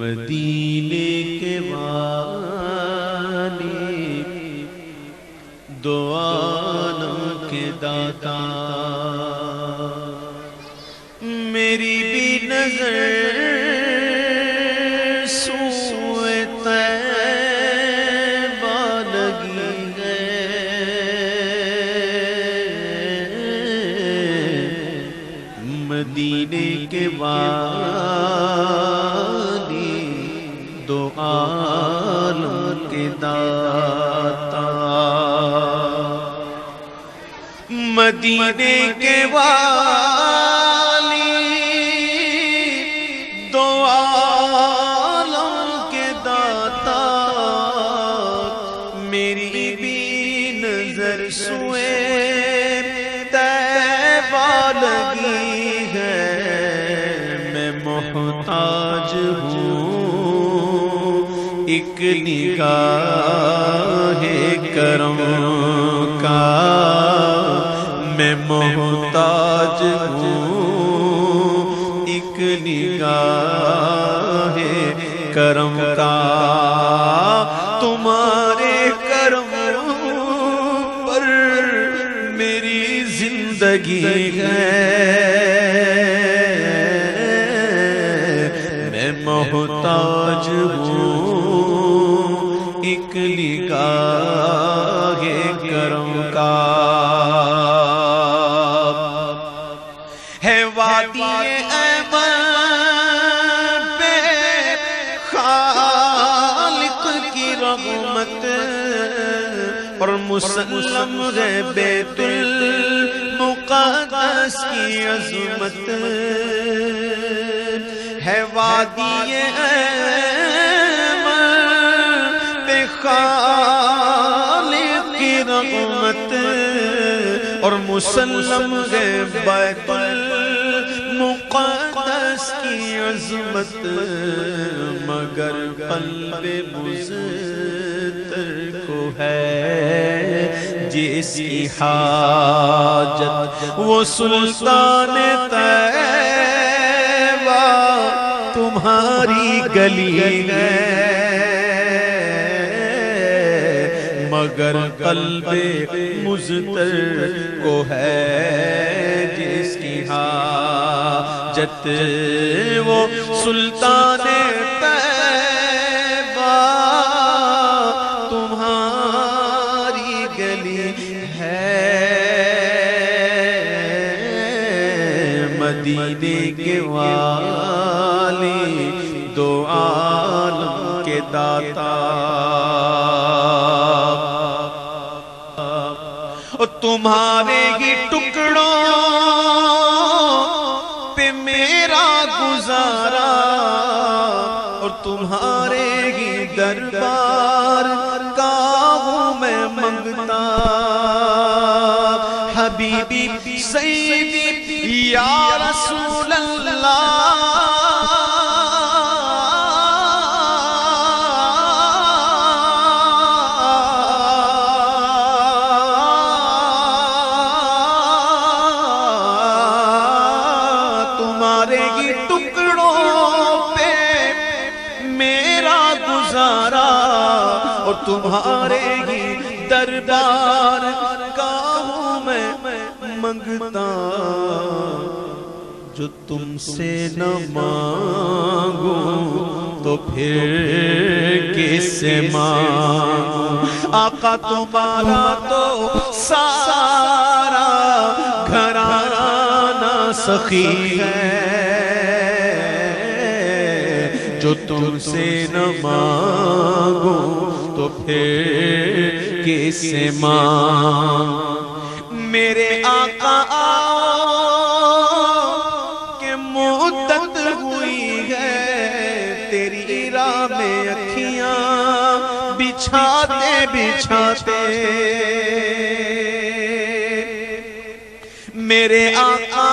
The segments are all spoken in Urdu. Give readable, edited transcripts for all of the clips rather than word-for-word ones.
مدینے کے والی دو عالم کے داتا، میری بھی نظر سوئے طیبہ لگی ہے، مدینے کے والی دو عالم کے داتا، مدینے کے والی دو عالم کے داتا، میری بھی نظر سوئے طیبہ لگی ہے، میں محتاج ہوں ایک نگاہ کرم کا، میں محتاج ہوں ایک نگاہ کرم کا، تمہارے کرم پر میری زندگی ہے، میں محتاج ہوں ایک نگاہ کرم کا، ہے وادی ایمن پہ خالق کی رحمت، اور مسلم ہے بیت المقدس کی عظمت، ہے وادی ایمن پہ خالق کی رحمت، اور مسلم ہے بیت المقدس کی عظمت، مگر قلب مزتر کو ہے جس کی حاجت، وہ سلطان طیبہ تمہاری گلی ہے، مگر قلب مزتر کو ہے جس کی حاجت، وہ سلطان طیبہ تمہاری گلی ہے، مدینے کے والی دو عالم کے داتا، تمہارے ہی ٹکڑوں پہ میرا گزارا، اور تمہارے ہی دربار کا ہوں میں منگتا، حبیبی سیدی یا رسول اللہ، اور تمہارے ہی دربار کا ہوں میں منگتا، جو تم سے نہ مانگوں تو پھر کس سے مانگوں، آقا تمہارا تو سارا گھرانہ سخی ہے، جو تم سے نہ مانگوں تو پھر کس سے مانگوں، میرے آقا کہ مدت ہوئی ہے تیری راہ میں اکھیاں بچھاتے بچھاتے، میرے آقا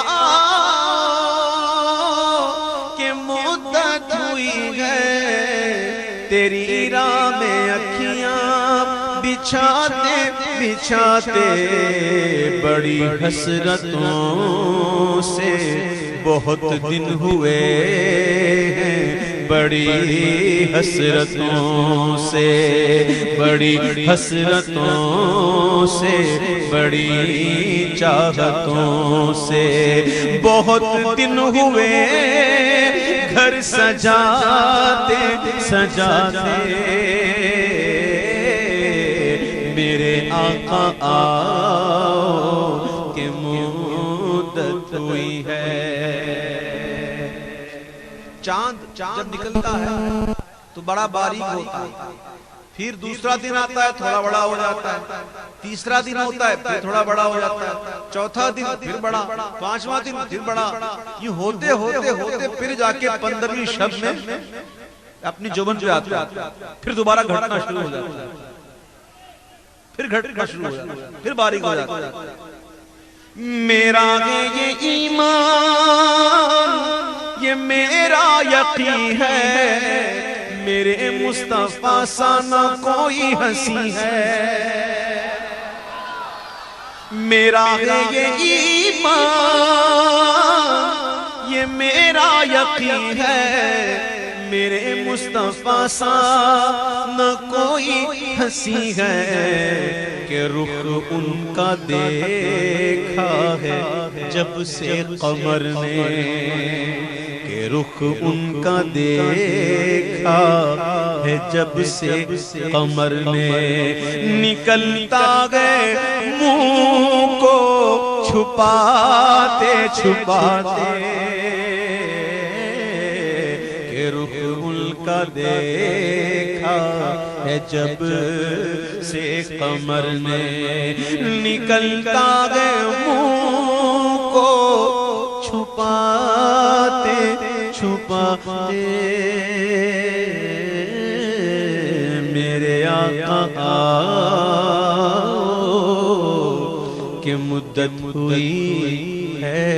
تیری راہ میں اکھیاں بچھاتے بچھاتے، بڑی حسرتوں سے بہت دن ہوئے ہیں بڑی حسرتوں سے، بڑی حسرتوں سے، بڑی چاہتوں سے، بہت دن ہوئے گھر سجاتے سجاتے، میرے آقا آؤ کہ مدت ہوئی ہے۔ چاند جب نکلتا ہے تو بڑا باریک ہوتا ہے، پھر دوسرا دن آتا ہے تھوڑا بڑا ہو جاتا ہے، تیسرا دن ہوتا ہے پھر تھوڑا بڑا ہو جاتا ہے، چوتھا دن پھر بڑا، پانچواں دن پھر بڑا، یہ ہوتے ہوتے ہوتے پھر جا کے 15ویں شب میں اپنی جوبن پہ آتا ہے، پھر دوبارہ گھٹنا شروع ہو جاتا ہے، پھر گھٹنا شروع ہو جاتا ہے، پھر باریک ہو جاتا ہے۔ میرا ہے یہ ایمان، یہ میرا یقین ہے، میرے مصطفیٰ سا نہ کوئی ہنسی ہے۔ میرا ہے یہ ایمان، یہ میرا یقین ہے، میرے مصطفیٰ سا نہ کوئی ہنسی ہے، کہ رخ ان کا دیکھا ہے جب سے قمر نے، کہ رخ ان کا دیکھا ہے جب سے قمر نے، نکلتا گئے منہ کو چھپاتے چھپاتے، کہ رخ ان کا دیکھا ہے جب سے قمر نے، نکلتا گئے منہ کو چھپاتے چھپاتے، میرے آقا آؤ کہ مدت ہوئی ہے۔